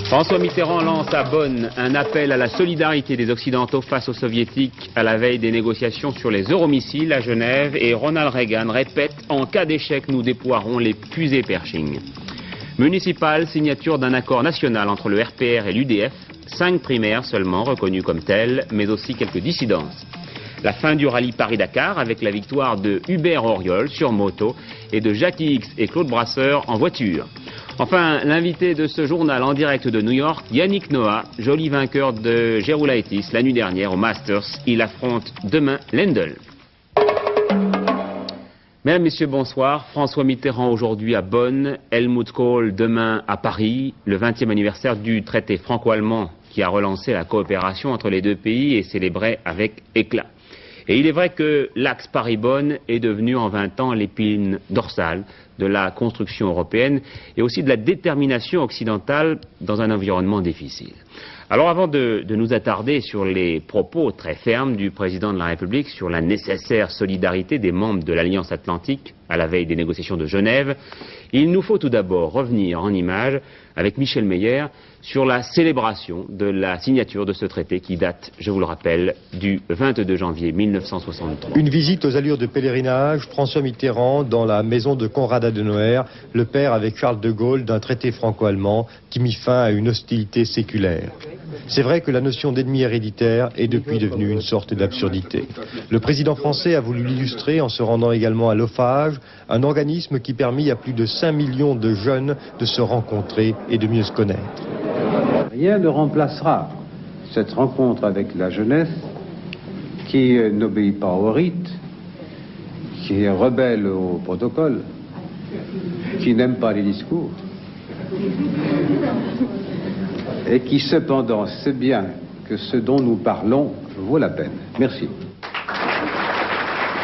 François Mitterrand lance à Bonn un appel à la solidarité des Occidentaux face aux Soviétiques à la veille des négociations sur les euromissiles à Genève, et Ronald Reagan répète « En cas d'échec, nous déploierons les fusées Pershing ». Municipal, signature d'un accord national entre le RPR et l'UDF, 5 primaires seulement reconnues comme telles, mais aussi quelques dissidences. La fin du rallye Paris-Dakar avec la victoire de Hubert Auriol sur moto et de Jackie Hicks et Claude Brasseur en voiture. Enfin, l'invité de ce journal en direct de New York, Yannick Noah, joli vainqueur de Gerulaitis la nuit dernière au Masters. Il affronte demain Lendl. Mesdames, Messieurs, bonsoir. François Mitterrand aujourd'hui à Bonn, Helmut Kohl demain à Paris, le 20e anniversaire du traité franco-allemand qui a relancé la coopération entre les deux pays et célébré avec éclat. Et il est vrai que l'axe Paris-Bonn est devenu en 20 ans l'épine dorsale de la construction européenne et aussi de la détermination occidentale dans un environnement difficile. Alors avant de nous attarder sur les propos très fermes du président de la République sur la nécessaire solidarité des membres de l'Alliance Atlantique à la veille des négociations de Genève, il nous faut tout d'abord revenir en images avec Michel Meyer sur la célébration de la signature de ce traité qui date, je vous le rappelle, du 22 janvier 1963. Une visite aux allures de pèlerinage, François Mitterrand dans la maison de Konrad Adenauer, le père avec Charles de Gaulle d'un traité franco-allemand qui mit fin à une hostilité séculaire. C'est vrai que la notion d'ennemi héréditaire est depuis devenue une sorte d'absurdité. Le président français a voulu l'illustrer en se rendant également à l'OFAGE, un organisme qui permit à plus de 5 millions de jeunes de se rencontrer et de mieux se connaître. Rien ne remplacera cette rencontre avec la jeunesse qui n'obéit pas aux rites, qui est rebelle au protocole, qui n'aime pas les discours et qui cependant sait bien que ce dont nous parlons vaut la peine. Merci.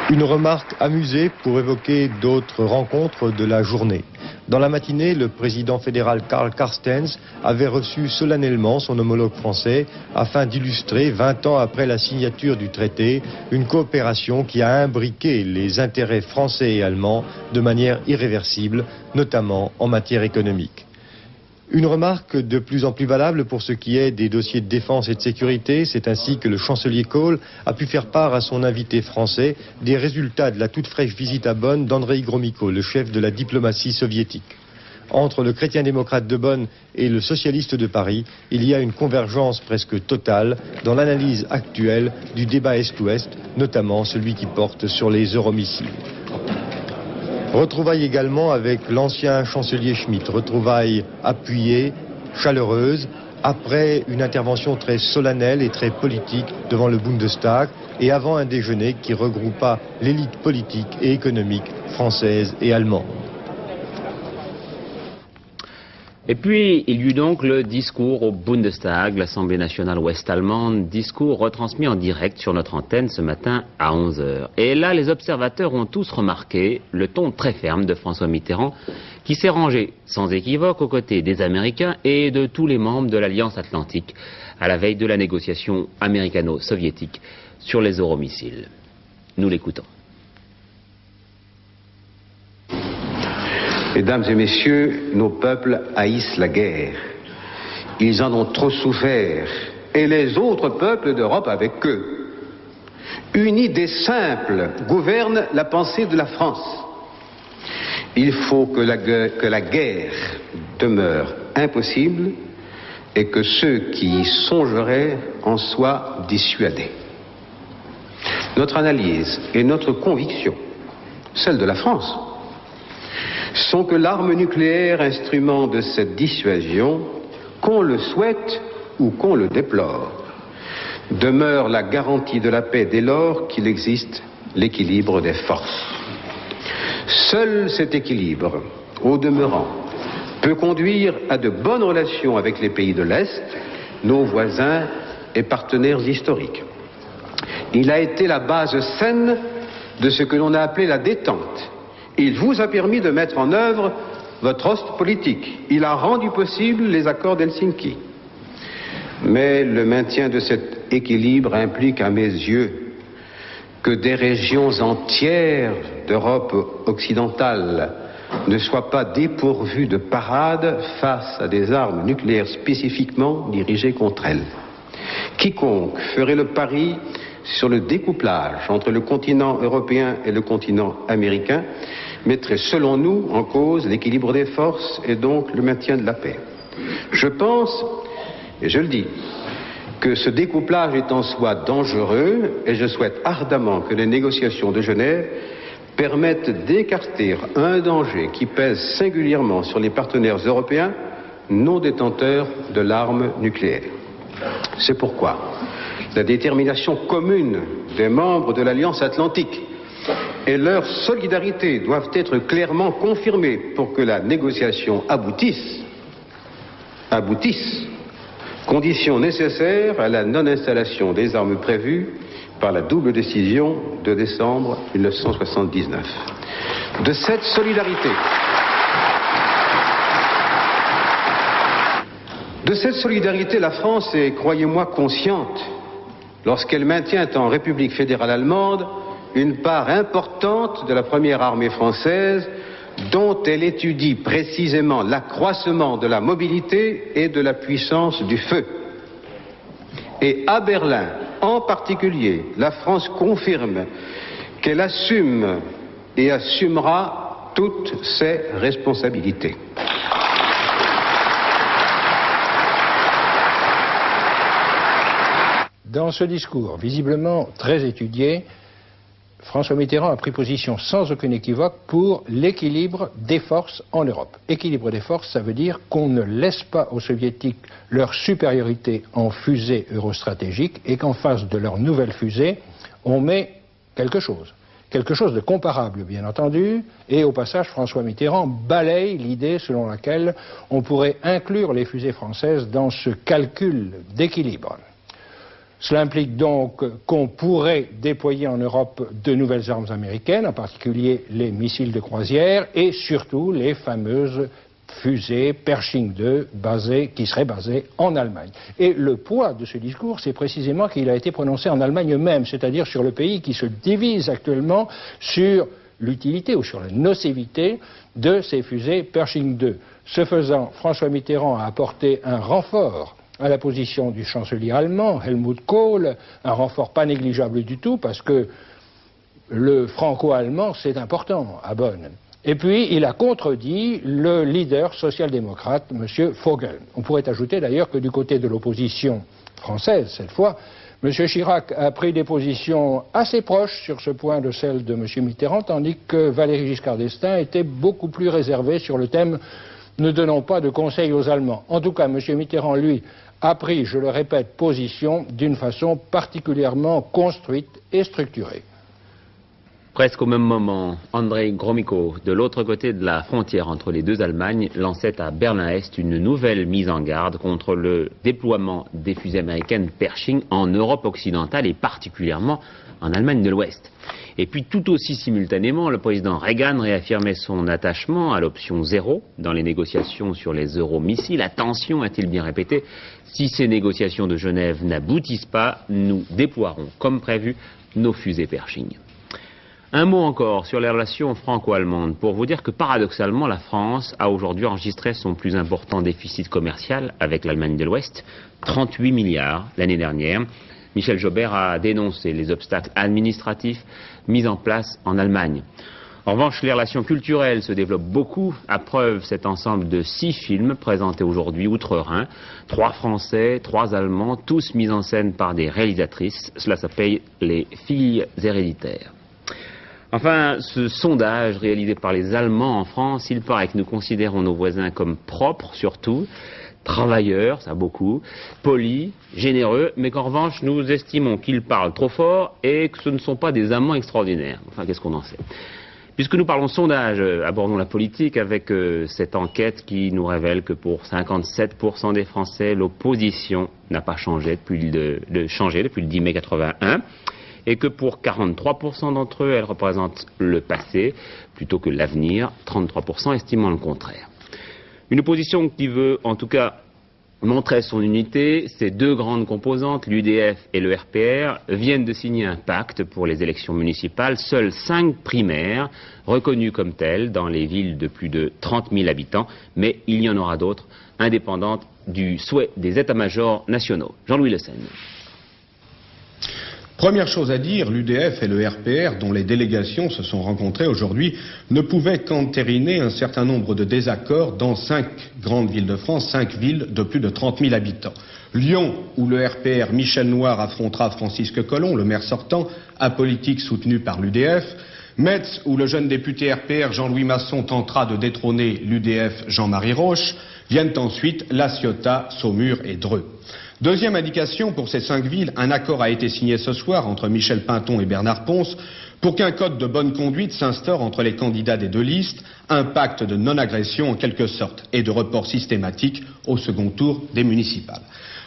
Une remarque amusée pour évoquer d'autres rencontres de la journée. Dans la matinée, le président fédéral Karl Carstens avait reçu solennellement son homologue français afin d'illustrer, 20 ans après la signature du traité, une coopération qui a imbriqué les intérêts français et allemands de manière irréversible, notamment en matière économique. Une remarque de plus en plus valable pour ce qui est des dossiers de défense et de sécurité, c'est ainsi que le chancelier Kohl a pu faire part à son invité français des résultats de la toute fraîche visite à Bonn d'Andrei Gromyko, le chef de la diplomatie soviétique. Entre le chrétien-démocrate de Bonn et le socialiste de Paris, il y a une convergence presque totale dans l'analyse actuelle du débat Est-Ouest, notamment celui qui porte sur les euromissiles. Retrouvailles également avec l'ancien chancelier Schmitt, retrouvailles appuyées, chaleureuses, après une intervention très solennelle et très politique devant le Bundestag et avant un déjeuner qui regroupa l'élite politique et économique française et allemande. Et puis, il y eut donc le discours au Bundestag, l'Assemblée nationale ouest-allemande, discours retransmis en direct sur notre antenne ce matin à 11h. Et là, les observateurs ont tous remarqué le ton très ferme de François Mitterrand, qui s'est rangé sans équivoque aux côtés des Américains et de tous les membres de l'Alliance Atlantique à la veille de la négociation américano-soviétique sur les euromissiles. Nous l'écoutons. Mesdames et messieurs, nos peuples haïssent la guerre. Ils en ont trop souffert, et les autres peuples d'Europe avec eux. Une idée simple gouverne la pensée de la France. Il faut que la guerre demeure impossible et que ceux qui y songeraient en soient dissuadés. Notre analyse et notre conviction, celle de la France, sont que l'arme nucléaire, instrument de cette dissuasion, qu'on le souhaite ou qu'on le déplore, demeure la garantie de la paix dès lors qu'il existe l'équilibre des forces. Seul cet équilibre, au demeurant, peut conduire à de bonnes relations avec les pays de l'Est, nos voisins et partenaires historiques. Il a été la base saine de ce que l'on a appelé la détente. Il vous a permis de mettre en œuvre votre Ostpolitik. Il a rendu possible les accords d'Helsinki. Mais le maintien de cet équilibre implique, à mes yeux, que des régions entières d'Europe occidentale ne soit pas dépourvue de parade face à des armes nucléaires spécifiquement dirigées contre elle. Quiconque ferait le pari sur le découplage entre le continent européen et le continent américain mettrait, selon nous, en cause l'équilibre des forces et donc le maintien de la paix. Je pense, et je le dis, que ce découplage est en soi dangereux et je souhaite ardemment que les négociations de Genève permettent d'écarter un danger qui pèse singulièrement sur les partenaires européens non détenteurs de l'arme nucléaire. C'est pourquoi la détermination commune des membres de l'Alliance Atlantique et leur solidarité doivent être clairement confirmées pour que la négociation aboutisse, condition nécessaire à la non-installation des armes prévues par la double décision de décembre 1979. De cette solidarité, la France est, croyez-moi, consciente lorsqu'elle maintient en République fédérale allemande une part importante de la première armée française dont elle étudie précisément l'accroissement de la mobilité et de la puissance du feu. Et à Berlin, en particulier, la France confirme qu'elle assume et assumera toutes ses responsabilités. Dans ce discours, visiblement très étudié, François Mitterrand a pris position sans aucun équivoque pour l'équilibre des forces en Europe. Équilibre des forces, ça veut dire qu'on ne laisse pas aux Soviétiques leur supériorité en fusées eurostratégiques et qu'en face de leurs nouvelles fusées, on met quelque chose de comparable, bien entendu, et au passage, François Mitterrand balaye l'idée selon laquelle on pourrait inclure les fusées françaises dans ce calcul d'équilibre. Cela implique donc qu'on pourrait déployer en Europe de nouvelles armes américaines, en particulier les missiles de croisière et surtout les fameuses fusées Pershing 2 qui seraient basées en Allemagne. Et le poids de ce discours, c'est précisément qu'il a été prononcé en Allemagne même, c'est-à-dire sur le pays qui se divise actuellement sur l'utilité ou sur la nocivité de ces fusées Pershing 2. Ce faisant, François Mitterrand a apporté un renfort à la position du chancelier allemand, Helmut Kohl, un renfort pas négligeable du tout, parce que le franco-allemand, c'est important à Bonn. Et puis, il a contredit le leader social-démocrate, M. Vogel. On pourrait ajouter d'ailleurs que du côté de l'opposition française, cette fois, M. Chirac a pris des positions assez proches sur ce point de celles de M. Mitterrand, tandis que Valéry Giscard d'Estaing était beaucoup plus réservé sur le thème « Ne donnons pas de conseils aux Allemands ». En tout cas, M. Mitterrand, lui, a pris, je le répète, position d'une façon particulièrement construite et structurée. Presque au même moment, Andrei Gromyko, de l'autre côté de la frontière entre les deux Allemagnes, lançait à Berlin-Est une nouvelle mise en garde contre le déploiement des fusées américaines Pershing en Europe occidentale et particulièrement en Allemagne de l'Ouest. Et puis tout aussi simultanément, le président Reagan réaffirmait son attachement à l'option 0 dans les négociations sur les euromissiles. Attention, a-t-il bien répété, si ces négociations de Genève n'aboutissent pas, nous déploierons comme prévu nos fusées Pershing. Un mot encore sur les relations franco-allemandes pour vous dire que paradoxalement la France a aujourd'hui enregistré son plus important déficit commercial avec l'Allemagne de l'Ouest, 38 milliards l'année dernière. Michel Joubert a dénoncé les obstacles administratifs mis en place en Allemagne. En revanche, les relations culturelles se développent beaucoup, à preuve cet ensemble de 6 films présentés aujourd'hui outre-Rhin, 3 Français, 3 Allemands, tous mis en scène par des réalisatrices. Cela s'appelle Les filles héréditaires. Enfin, ce sondage réalisé par les Allemands en France, il paraît que nous considérons nos voisins comme propres surtout, travailleurs, ça beaucoup, polis, généreux, mais qu'en revanche nous estimons qu'ils parlent trop fort et que ce ne sont pas des amants extraordinaires. Enfin, qu'est-ce qu'on en sait ? Puisque nous parlons sondage, abordons la politique avec cette enquête qui nous révèle que pour 57% des Français, l'opposition n'a pas changé depuis le 10 mai 81. Et que pour 43% d'entre eux, elle représente le passé plutôt que l'avenir, 33% estimant le contraire. Une opposition qui veut en tout cas montrait son unité. Ces deux grandes composantes, l'UDF et le RPR, viennent de signer un pacte pour les élections municipales. Seules 5 primaires reconnues comme telles dans les villes de plus de 30 000 habitants, mais il y en aura d'autres, indépendantes du souhait des états-majors nationaux. Jean-Louis Le Senne. Première chose à dire, l'UDF et le RPR, dont les délégations se sont rencontrées aujourd'hui, ne pouvaient qu'entériner un certain nombre de désaccords dans 5 grandes villes de France, 5 villes de plus de 30 000 habitants. Lyon, où le RPR Michel Noir affrontera Francisque Collomb, le maire sortant, apolitique soutenu par l'UDF. Metz, où le jeune député RPR Jean-Louis Masson tentera de détrôner l'UDF Jean-Marie Roche. Viennent ensuite La Ciotat, Saumur et Dreux. Deuxième indication pour ces 5 villes, un accord a été signé ce soir entre Michel Pinton et Bernard Ponce pour qu'un code de bonne conduite s'instaure entre les candidats des deux listes, un pacte de non-agression en quelque sorte et de report systématique au second tour des municipales.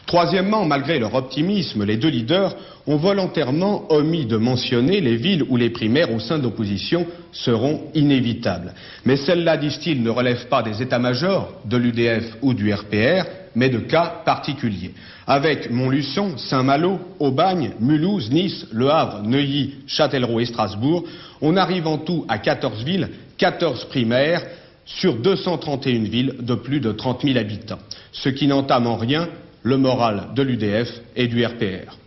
Troisièmement, malgré leur optimisme, les deux leaders ont volontairement omis de mentionner les villes où les primaires au sein d'opposition seront inévitables. Mais celles-là, disent-ils, ne relèvent pas des états-majors de l'UDF ou du RPR, mais de cas particuliers. Avec Montluçon, Saint-Malo, Aubagne, Mulhouse, Nice, Le Havre, Neuilly, Châtellerault et Strasbourg, on arrive en tout à 14 villes, 14 primaires, sur 231 villes de plus de 30 000 habitants. Ce qui n'entame en rien le moral de l'UDF et du RPR.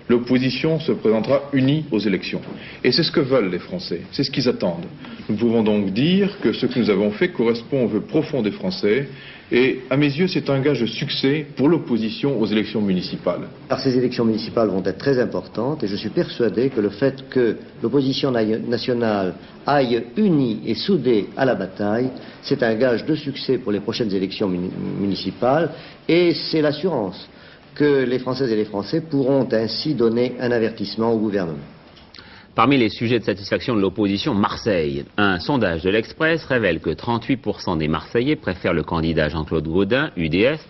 L'opposition se présentera unie aux élections. Et c'est ce que veulent les Français, c'est ce qu'ils attendent. Nous pouvons donc dire que ce que nous avons fait correspond aux vœux profonds des Français, et à mes yeux c'est un gage de succès pour l'opposition aux élections municipales. Alors ces élections municipales vont être très importantes, et je suis persuadé que le fait que l'opposition nationale aille unie et soudée à la bataille, c'est un gage de succès pour les prochaines élections municipales, et c'est l'assurance que les Françaises et les Français pourront ainsi donner un avertissement au gouvernement. Parmi les sujets de satisfaction de l'opposition, Marseille. Un sondage de l'Express révèle que 38% des Marseillais préfèrent le candidat Jean-Claude Gaudin, UDF,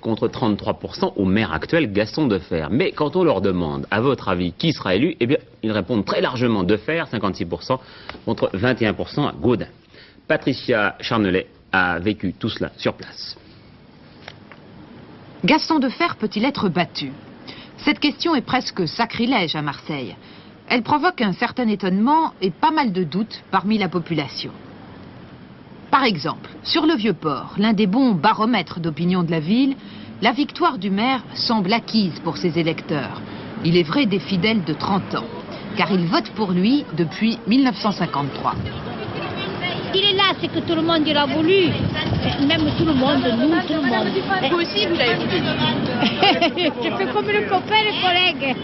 contre 33% au maire actuel Gaston Defferre. Mais quand on leur demande, à votre avis, qui sera élu, eh bien, ils répondent très largement Defferre, 56%, contre 21% à Gaudin. Patricia Charnelet a vécu tout cela sur place. Gaston Defferre peut-il être battu? Cette question est presque sacrilège à Marseille. Elle provoque un certain étonnement et pas mal de doutes parmi la population. Par exemple, sur le Vieux-Port, l'un des bons baromètres d'opinion de la ville, la victoire du maire semble acquise pour ses électeurs. Il est vrai des fidèles de 30 ans, car ils votent pour lui depuis 1953. Il est là, c'est que tout le monde l'a voulu. Même tout le monde, nous, tout le monde. Vous aussi, vous l'avez voulu. Je fais comme le copain, le collègue.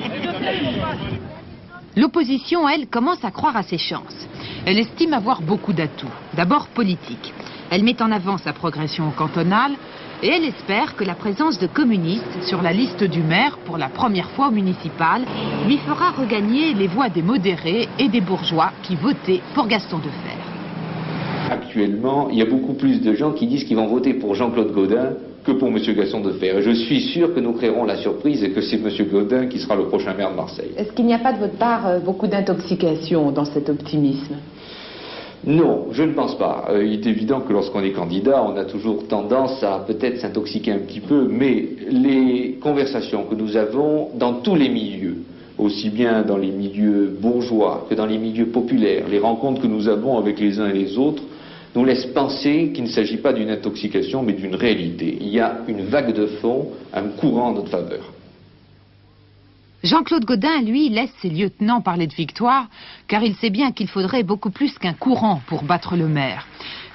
L'opposition, elle, commence à croire à ses chances. Elle estime avoir beaucoup d'atouts. D'abord politique. Elle met en avant sa progression cantonale et elle espère que la présence de communistes sur la liste du maire pour la première fois au municipal lui fera regagner les voix des modérés et des bourgeois qui votaient pour Gaston Defferre. Actuellement, il y a beaucoup plus de gens qui disent qu'ils vont voter pour Jean-Claude Gaudin que pour M. Gaston Defferre. Et je suis sûr que nous créerons la surprise et que c'est M. Gaudin qui sera le prochain maire de Marseille. Est-ce qu'il n'y a pas de votre part beaucoup d'intoxication dans cet optimisme? Non, je ne pense pas. Il est évident que lorsqu'on est candidat, on a toujours tendance à peut-être s'intoxiquer un petit peu, mais les conversations que nous avons dans tous les milieux, aussi bien dans les milieux bourgeois que dans les milieux populaires, les rencontres que nous avons avec les uns et les autres, nous laissent penser qu'il ne s'agit pas d'une intoxication, mais d'une réalité. Il y a une vague de fond, un courant en notre faveur. Jean-Claude Gaudin, lui, laisse ses lieutenants parler de victoire, car il sait bien qu'il faudrait beaucoup plus qu'un courant pour battre le maire.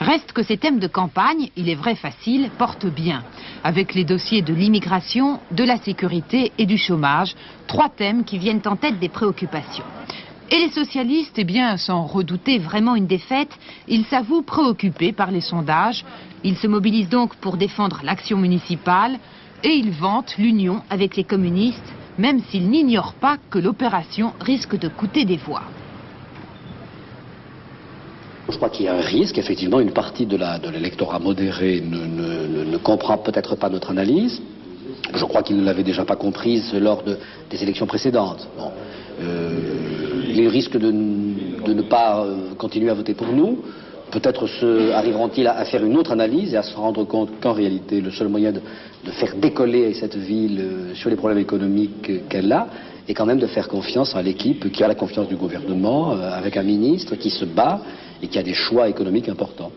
Reste que ces thèmes de campagne, il est vrai facile, portent bien, avec les dossiers de l'immigration, de la sécurité et du chômage, 3 thèmes qui viennent en tête des préoccupations. Et les socialistes, eh bien, sans redouter vraiment une défaite, ils s'avouent préoccupés par les sondages. Ils se mobilisent donc pour défendre l'action municipale et ils vantent l'union avec les communistes, même s'ils n'ignorent pas que l'opération risque de coûter des voix. Je crois qu'il y a un risque, effectivement, une partie de l'électorat modéré ne comprend peut-être pas notre analyse. Je crois qu'il ne l'avait déjà pas comprise lors des élections précédentes. Bon. Il risque de ne pas continuer à voter pour nous. peut-être arriveront-ils à faire une autre analyse et à se rendre compte qu'en réalité, le seul moyen de faire décoller cette ville sur les problèmes économiques qu'elle a, est quand même de faire confiance à l'équipe qui a la confiance du gouvernement, avec un ministre qui se bat et qui a des choix économiques importants.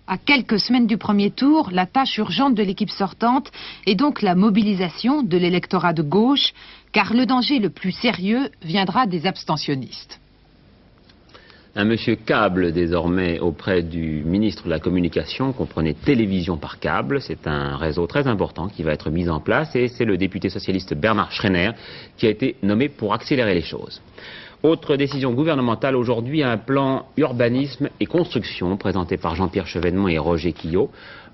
À quelques semaines du premier tour, la tâche urgente de l'équipe sortante est donc la mobilisation de l'électorat de gauche, car le danger le plus sérieux viendra des abstentionnistes. Un monsieur câble désormais auprès du ministre de la Communication, comprenez télévision par câble. C'est un réseau très important qui va être mis en place et c'est le député socialiste Bernard Schreiner qui a été nommé pour accélérer les choses. Autre décision gouvernementale aujourd'hui, un plan urbanisme et construction présenté par Jean-Pierre Chevènement et Roger Quillot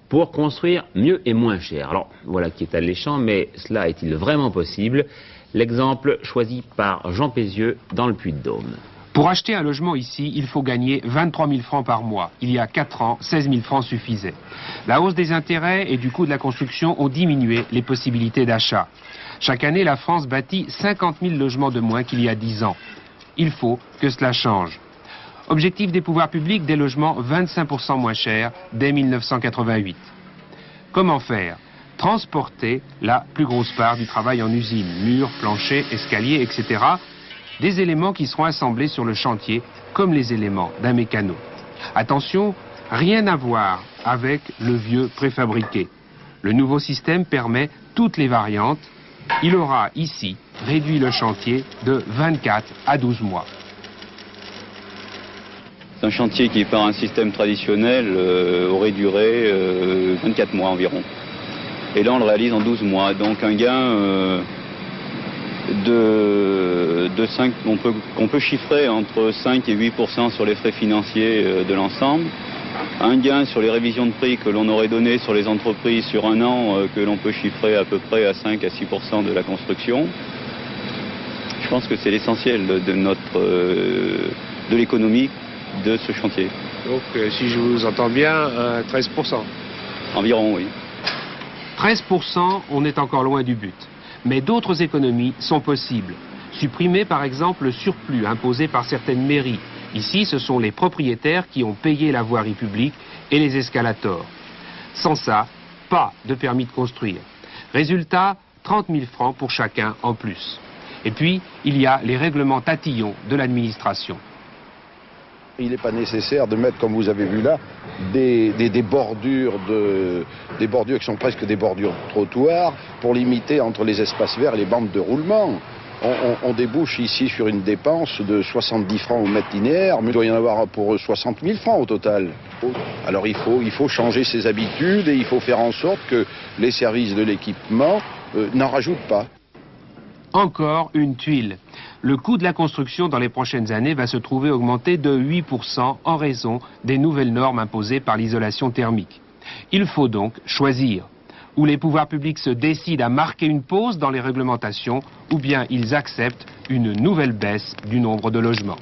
pour construire mieux et moins cher. Alors voilà qui est alléchant, mais cela est-il vraiment possible? L'exemple choisi par Jean Pézieux dans le Puy-de-Dôme. Pour acheter un logement ici, il faut gagner 23 000 francs par mois. Il y a 4 ans, 16 000 francs suffisaient. La hausse des intérêts et du coût de la construction ont diminué les possibilités d'achat. Chaque année, la France bâtit 50 000 logements de moins qu'il y a 10 ans. Il faut que cela change. Objectif des pouvoirs publics, des logements 25% moins chers dès 1988. Comment faire? Transporter la plus grosse part du travail en usine, murs, planchers, escaliers, etc. Des éléments qui seront assemblés sur le chantier comme les éléments d'un mécano. Attention, rien à voir avec le vieux préfabriqué. Le nouveau système permet toutes les variantes. Il aura ici réduit le chantier de 24 à 12 mois. C'est un chantier qui, par un système traditionnel, aurait duré 24 mois environ. Et là, on le réalise en 12 mois. Donc un gain de 5, qu'on peut chiffrer entre 5 et 8% sur les frais financiers de l'ensemble. Un gain sur les révisions de prix que l'on aurait donné sur les entreprises sur un an, que l'on peut chiffrer à peu près à 5 à 6% de la construction. Je pense que c'est l'essentiel de l'économie de ce chantier. Donc, si je vous entends bien, 13%. Environ, oui. 13%, on est encore loin du but. Mais d'autres économies sont possibles. Supprimer par exemple le surplus imposé par certaines mairies. Ici, ce sont les propriétaires qui ont payé la voirie publique et les escalators. Sans ça, pas de permis de construire. Résultat, 30 000 francs pour chacun en plus. Et puis, il y a les règlements tatillons de l'administration. Il n'est pas nécessaire de mettre, comme vous avez vu là, des bordures qui sont presque des bordures de trottoir pour limiter entre les espaces verts et les bandes de roulement. On débouche ici sur une dépense de 70 francs au mètre linéaire, mais il doit y en avoir pour 60 000 francs au total. Alors il faut changer ses habitudes et il faut faire en sorte que les services de l'équipement n'en rajoutent pas. Encore une tuile. Le coût de la construction dans les prochaines années va se trouver augmenté de 8% en raison des nouvelles normes imposées par l'isolation thermique. Il faut donc choisir. Ou les pouvoirs publics se décident à marquer une pause dans les réglementations, ou bien ils acceptent une nouvelle baisse du nombre de logements.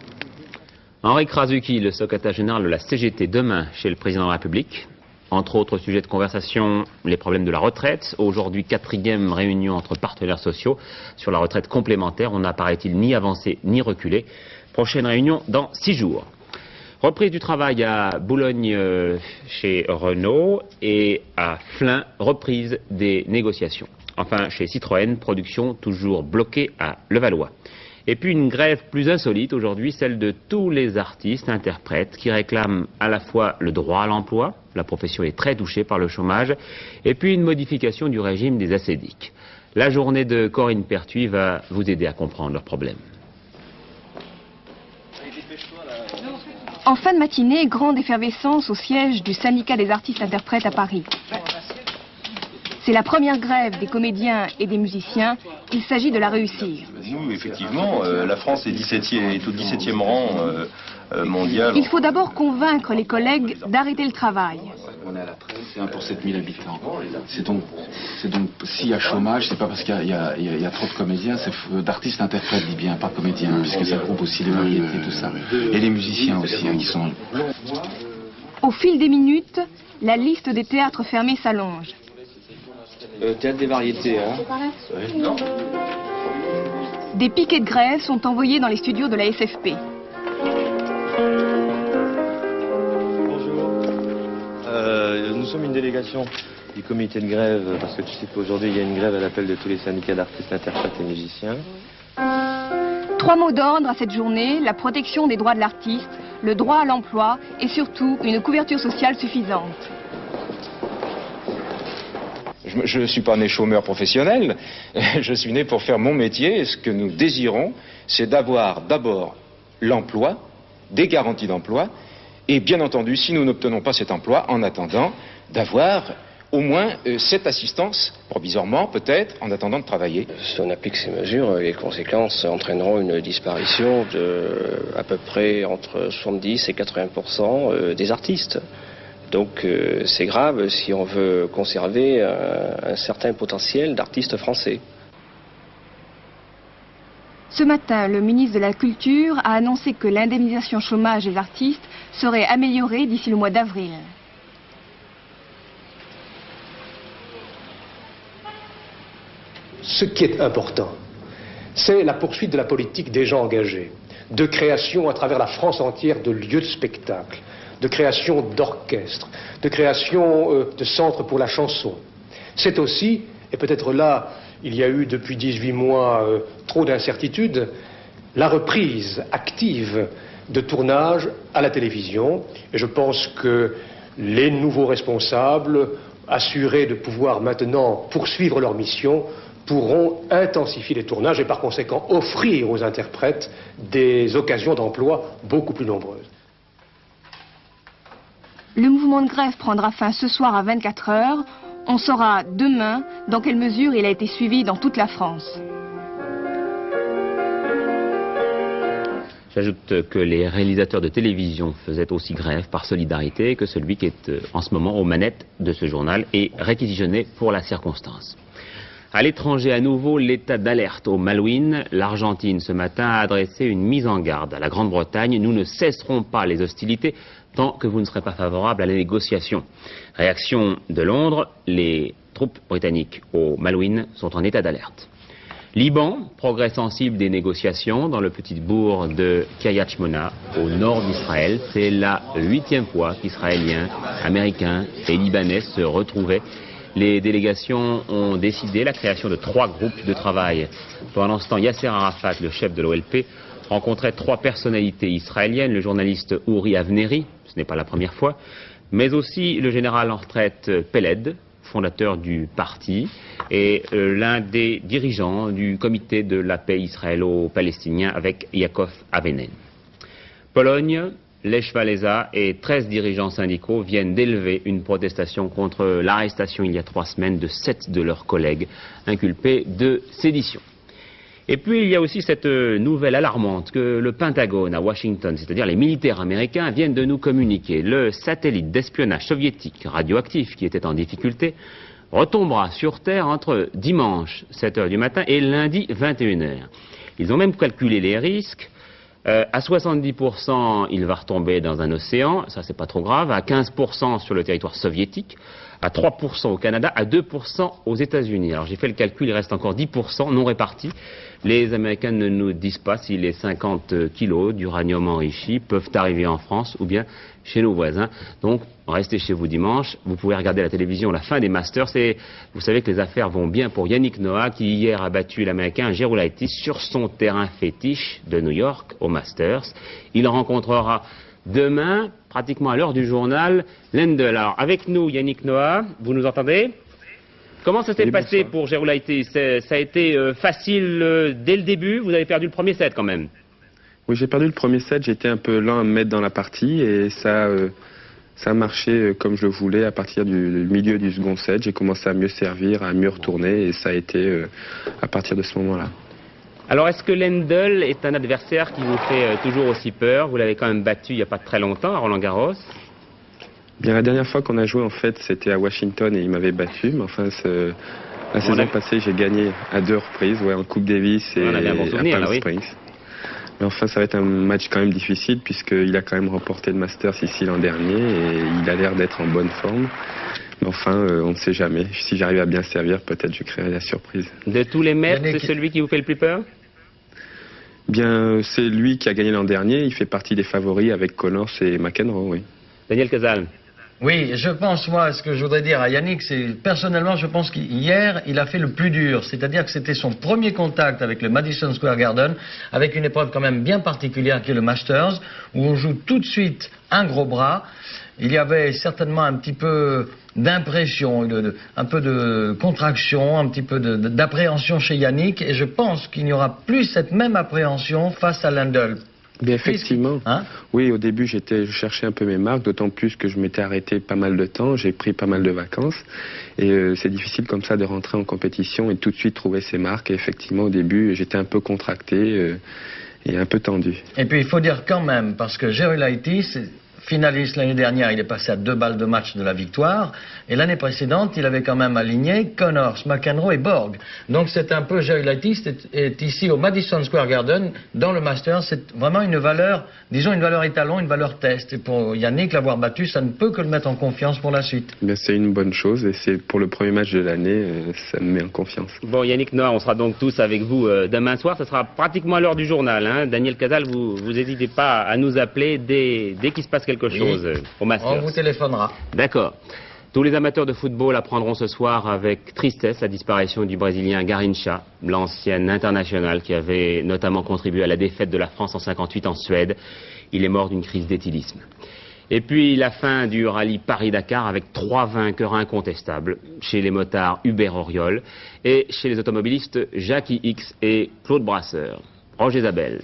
Henri Krasuki, le secrétaire général de la CGT, demain chez le président de la République. Entre autres sujets de conversation, les problèmes de la retraite. Aujourd'hui, 4e réunion entre partenaires sociaux sur la retraite complémentaire. On n'a, paraît-il, ni avancé ni reculé. Prochaine réunion dans 6 jours. Reprise du travail à Boulogne chez Renault et à Flins, reprise des négociations. Enfin, chez Citroën, production toujours bloquée à Levallois. Et puis une grève plus insolite aujourd'hui, celle de tous les artistes, interprètes, qui réclament à la fois le droit à l'emploi, la profession est très touchée par le chômage, et puis une modification du régime des assédiques. La journée de Corinne Pertuis va vous aider à comprendre leurs problèmes. En fin de matinée, grande effervescence au siège du syndicat des artistes interprètes à Paris. C'est la première grève des comédiens et des musiciens. Il s'agit de la réussir. Nous, effectivement, la France est au 17e rang mondial. Il faut d'abord convaincre les collègues d'arrêter le travail. On est à la traîne, c'est 1 pour 7000 habitants. C'est donc s'il y a chômage, c'est pas parce qu'il y a trop de comédiens, c'est d'artistes interprètes, dit bien, pas comédiens, puisque ça groupe aussi les variétés, tout ça. Et les musiciens aussi, qui sont... Au fil des minutes, la liste des théâtres fermés s'allonge. Théâtre des variétés, hein. Ouais. Des piquets de grève sont envoyés dans les studios de la SFP. sommes une délégation du comité de grève, parce que tu sais qu'aujourd'hui il y a une grève à l'appel de tous les syndicats d'artistes, interprètes et musiciens. 3 mots d'ordre à cette journée, la protection des droits de l'artiste, le droit à l'emploi et surtout une couverture sociale suffisante. Je ne suis pas né chômeur professionnel, je suis né pour faire mon métier et ce que nous désirons, c'est d'avoir d'abord l'emploi, des garanties d'emploi et bien entendu, si nous n'obtenons pas cet emploi, en attendant, d'avoir au moins cette assistance, provisoirement peut-être, en attendant de travailler. Si on applique ces mesures, les conséquences entraîneront une disparition de à peu près entre 70 et 80% des artistes. Donc c'est grave si on veut conserver un certain potentiel d'artistes français. Ce matin, le ministre de la Culture a annoncé que l'indemnisation chômage des artistes serait améliorée d'ici le mois d'avril. Ce qui est important, c'est la poursuite de la politique déjà engagée, de création à travers la France entière de lieux de spectacle, de création d'orchestres, de création de centres pour la chanson. C'est aussi, et peut-être là, il y a eu depuis 18 mois trop d'incertitudes, la reprise active de tournage à la télévision. Et je pense que les nouveaux responsables, assurés de pouvoir maintenant poursuivre leur mission, pourront intensifier les tournages et par conséquent offrir aux interprètes des occasions d'emploi beaucoup plus nombreuses. Le mouvement de grève prendra fin ce soir à 24 h. On saura demain dans quelle mesure il a été suivi dans toute la France. J'ajoute que les réalisateurs de télévision faisaient aussi grève par solidarité, que celui qui est en ce moment aux manettes de ce journal est réquisitionné pour la circonstance. À l'étranger, à nouveau, l'état d'alerte au Malouines. L'Argentine, ce matin, a adressé une mise en garde à la Grande-Bretagne. Nous ne cesserons pas les hostilités tant que vous ne serez pas favorable à la négociation. Réaction de Londres, les troupes britanniques au Malouines sont en état d'alerte. Liban, progrès sensible des négociations dans le petit bourg de Kiryat Shmona, au nord d'Israël. C'est la 8e fois qu'Israéliens, Américains et Libanais se retrouvaient. Les délégations ont décidé la création de 3 groupes de travail. Pendant ce temps, Yasser Arafat, le chef de l'OLP, rencontrait 3 personnalités israéliennes, le journaliste Uri Avneri, ce n'est pas la première fois, mais aussi le général en retraite Peled, fondateur du parti, et l'un des dirigeants du comité de la paix israélo-palestinien avec Yaakov Avenen. Pologne, Lech Walesa et 13 dirigeants syndicaux viennent d'élever une protestation contre l'arrestation il y a 3 semaines de 7 de leurs collègues inculpés de sédition. Et puis il y a aussi cette nouvelle alarmante que le Pentagone à Washington, c'est-à-dire les militaires américains, viennent de nous communiquer. Le satellite d'espionnage soviétique radioactif qui était en difficulté retombera sur Terre entre dimanche 7 h du matin et lundi 21 h. Ils ont même calculé les risques. À 70%, il va retomber dans un océan, ça c'est pas trop grave, à 15% sur le territoire soviétique, à 3% au Canada, à 2% aux États-Unis. Alors j'ai fait le calcul, il reste encore 10% non répartis. Les Américains ne nous disent pas si les 50 kilos d'uranium enrichi peuvent arriver en France ou bien chez nos voisins. Donc restez chez vous dimanche, vous pouvez regarder la télévision la fin des Masters et vous savez que les affaires vont bien pour Yannick Noah qui hier a battu l'Américain Gerulaitis sur son terrain fétiche de New York au Masters. Il rencontrera demain, pratiquement à l'heure du journal, Lendl. Alors avec nous Yannick Noah, vous nous entendez ? Comment ça s'est passé pour Gerulaitis? Ça a été facile dès le début? Vous avez perdu le premier set quand même. Oui, j'ai perdu le premier set, j'étais un peu lent à me mettre dans la partie et ça a marché comme je le voulais à partir du milieu du second set. J'ai commencé à mieux servir, à mieux retourner et ça a été à partir de ce moment-là. Alors est-ce que Lendl est un adversaire qui vous fait toujours aussi peur? Vous l'avez quand même battu il n'y a pas très longtemps à Roland-Garros. Bien, la dernière fois qu'on a joué, en fait, c'était à Washington et il m'avait battu. Mais enfin, la saison passée, j'ai gagné à 2 reprises, en Coupe Davis et à Palm Springs. Mais enfin, ça va être un match quand même difficile puisqu'il a quand même remporté le Masters ici l'an dernier et il a l'air d'être en bonne forme. Mais enfin, on ne sait jamais. Si j'arrive à bien servir, peut-être je créerai la surprise. De tous les maîtres, c'est celui qui vous fait le plus peur? Bien, c'est lui qui a gagné l'an dernier. Il fait partie des favoris avec Connors et McEnroe, oui. Daniel Casal. Oui, je pense, moi, ce que je voudrais dire à Yannick, c'est, personnellement, je pense qu'hier, il a fait le plus dur. C'est-à-dire que c'était son premier contact avec le Madison Square Garden, avec une épreuve quand même bien particulière qui est le Masters, où on joue tout de suite un gros bras. Il y avait certainement un petit peu d'impression, un peu de contraction, un petit peu d'appréhension chez Yannick, et je pense qu'il n'y aura plus cette même appréhension face à Lendl. Bien, effectivement. Oui, au début, je cherchais un peu mes marques, d'autant plus que je m'étais arrêté pas mal de temps, j'ai pris pas mal de vacances. Et c'est difficile comme ça de rentrer en compétition et tout de suite trouver ses marques. Et effectivement, au début, j'étais un peu contracté et un peu tendu. Et puis, il faut dire quand même, parce que Gerulaitis, finaliste l'année dernière, il est passé à 2 balles de match de la victoire. Et l'année précédente, il avait quand même aligné Connors, McEnroe et Borg. Donc c'est un peu, Gerulaitis est ici au Madison Square Garden, dans le Masters. C'est vraiment une valeur, disons une valeur étalon, une valeur test. Et pour Yannick, l'avoir battu, ça ne peut que le mettre en confiance pour la suite. C'est une bonne chose et c'est pour le premier match de l'année, ça me met en confiance. Bon, Yannick Noah, on sera donc tous avec vous demain soir. Ça sera pratiquement à l'heure du journal. Hein. Daniel Casal, vous n'hésitez pas à nous appeler dès qu'il se passe quelque chose au Masters. On vous téléphonera. D'accord. Tous les amateurs de football apprendront ce soir avec tristesse la disparition du Brésilien Garrincha, l'ancien international qui avait notamment contribué à la défaite de la France en 58 en Suède. Il est mort d'une crise d'éthylisme. Et puis la fin du rallye Paris-Dakar avec 3 vainqueurs incontestables chez les motards Hubert Auriol et chez les automobilistes Jackie X et Claude Brasseur. Roger Zabel.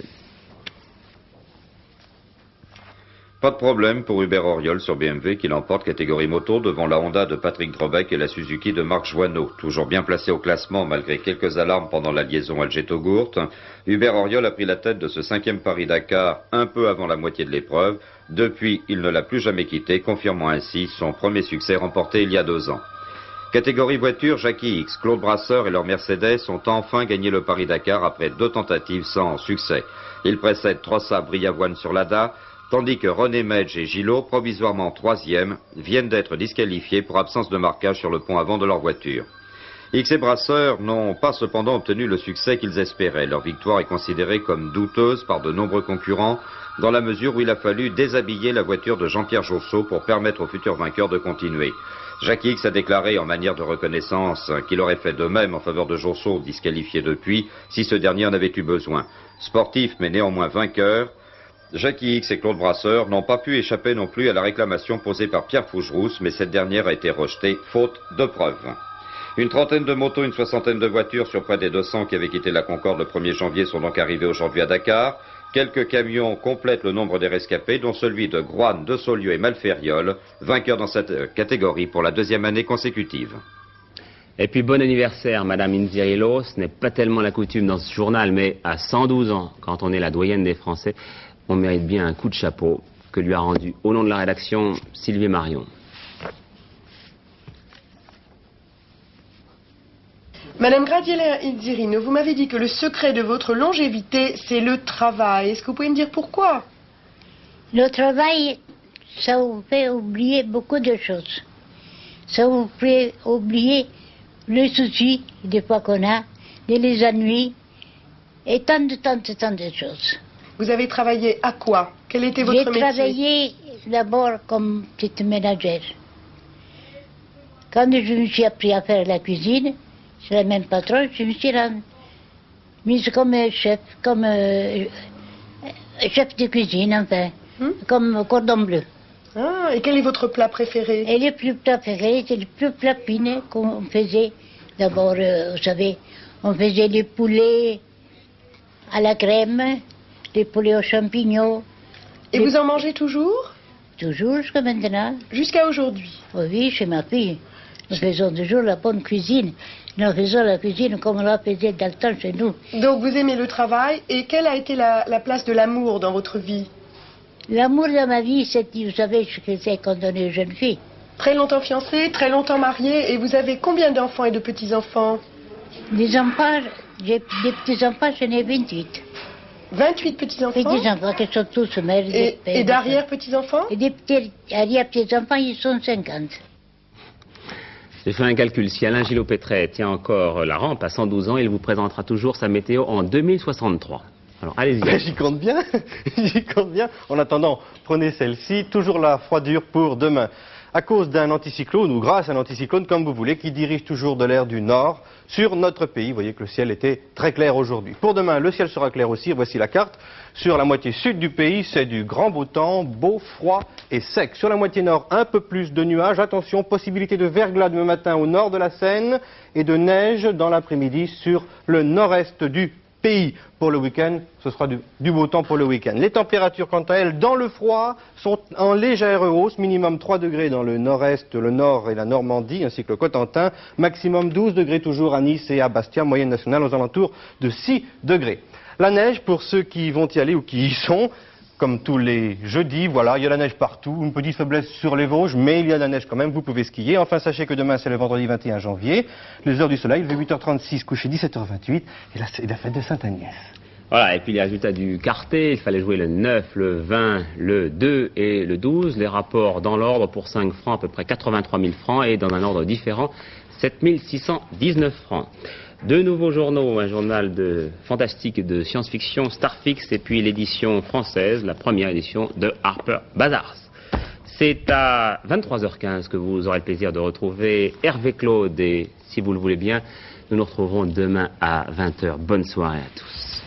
Pas de problème pour Hubert Auriol sur BMW qui l'emporte catégorie moto devant la Honda de Patrick Drebeck et la Suzuki de Marc Joanneau. Toujours bien placé au classement malgré quelques alarmes pendant la liaison Alger-Togourt, Hubert Auriol a pris la tête de ce 5e Paris-Dakar un peu avant la moitié de l'épreuve. Depuis, il ne l'a plus jamais quitté, confirmant ainsi son premier succès remporté il y a 2 ans. Catégorie voiture, Jackie X, Claude Brasseur et leur Mercedes ont enfin gagné le Paris-Dakar après 2 tentatives sans succès. Ils précèdent Trossa, Briavoine sur l'ADA, tandis que René Medge et Gillot, provisoirement 3e, viennent d'être disqualifiés pour absence de marquage sur le pont avant de leur voiture. X et Brasseur n'ont pas cependant obtenu le succès qu'ils espéraient. Leur victoire est considérée comme douteuse par de nombreux concurrents, dans la mesure où il a fallu déshabiller la voiture de Jean-Pierre Josso pour permettre aux futurs vainqueurs de continuer. Jackie X a déclaré en manière de reconnaissance qu'il aurait fait de même en faveur de Josso, disqualifié depuis, si ce dernier en avait eu besoin. Sportif mais néanmoins vainqueur, Jackie X et Claude Brasseur n'ont pas pu échapper non plus à la réclamation posée par Pierre Fougerousse, mais cette dernière a été rejetée, faute de preuves. Une trentaine de motos, une soixantaine de voitures sur près des 200 qui avaient quitté la Concorde le 1er janvier sont donc arrivées aujourd'hui à Dakar. Quelques camions complètent le nombre des rescapés, dont celui de Groine, de Saulieu et Malfériol, vainqueur dans cette catégorie pour la 2e année consécutive. Et puis bon anniversaire, Madame Inzirilo. Ce n'est pas tellement la coutume dans ce journal, mais à 112 ans, quand on est la doyenne des Français, on mérite bien un coup de chapeau que lui a rendu, au nom de la rédaction, Sylvie Marion. Madame Graziella Inzirino, vous m'avez dit que le secret de votre longévité, c'est le travail. Est-ce que vous pouvez me dire pourquoi? Le travail, ça vous fait oublier beaucoup de choses. Ça vous fait oublier les soucis, des fois qu'on a, les ennuis, et tant de choses. Vous avez travaillé à quoi? Quel était votre métier? J'ai travaillé d'abord comme petite ménagère. Quand je me suis appris à faire la cuisine, c'est la même patronne, je me suis mise comme chef, chef de cuisine, enfin, comme cordon bleu. Ah, et quel est votre plat préféré? Et le plus préféré, c'est le plus plapine qu'on faisait. D'abord, vous savez, on faisait des poulets à la crème, des poulets aux champignons. Et vous en mangez toujours? Toujours, jusqu'à maintenant. Jusqu'à aujourd'hui? Oui, chez ma fille. Nous faisons toujours la bonne cuisine. Nous faisons la cuisine comme on la faisait dans le temps chez nous. Donc vous aimez le travail. Et quelle a été la place de l'amour dans votre vie? L'amour dans ma vie, c'est, vous savez, ce que c'est quand on est jeune fille. Très longtemps fiancée, très longtemps mariée. Et vous avez combien d'enfants et de petits-enfants? Des enfants, des petits-enfants, j'en ai 28. 28 petits-enfants? Petits-enfants qui sont tous mères. Et d'arrière-petits-enfants? Et des arrière-petits-enfants, ils sont 50. J'ai fait un calcul. Si Alain Gillot-Pétret tient encore la rampe à 112 ans, il vous présentera toujours sa météo en 2063. Alors, allez-y. J'y compte bien, j'y compte bien. En attendant, prenez celle-ci, toujours la froidure pour demain. à cause d'un anticyclone ou grâce à un anticyclone, comme vous voulez, qui dirige toujours de l'air du nord sur notre pays. Vous voyez que le ciel était très clair aujourd'hui. Pour demain, le ciel sera clair aussi. Voici la carte. Sur la moitié sud du pays, c'est du grand beau temps, beau, froid et sec. Sur la moitié nord, un peu plus de nuages. Attention, possibilité de verglas demain matin au nord de la Seine et de neige dans l'après-midi sur le nord-est du pays. Pour le week-end, ce sera du beau temps pour le week-end. Les températures, quant à elles, dans le froid, sont en légère hausse. Minimum 3 degrés dans le nord-est, le nord et la Normandie, ainsi que le Cotentin. Maximum 12 degrés toujours à Nice et à Bastia. Moyenne nationale aux alentours de 6 degrés. La neige, pour ceux qui vont y aller ou qui y sont, comme tous les jeudis, voilà, il y a la neige partout, une petite faiblesse sur les Vosges, mais il y a de la neige quand même, vous pouvez skier. Enfin, sachez que demain, c'est le vendredi 21 janvier, les heures du soleil, il est 8h36, couché 17h28, et là, c'est la fête de Sainte-Agnès. Voilà, et puis les résultats du quartet, il fallait jouer le 9, le 20, le 2 et le 12. Les rapports dans l'ordre pour 5 francs, à peu près 83 000 francs, et dans un ordre différent, 7 619 francs. Deux nouveaux journaux, un journal de fantastique et de science-fiction, Starfix, et puis l'édition française, la première édition de Harper Bazaars. C'est à 23h15 que vous aurez le plaisir de retrouver Hervé Claude, et si vous le voulez bien, nous nous retrouverons demain à 20h. Bonne soirée à tous.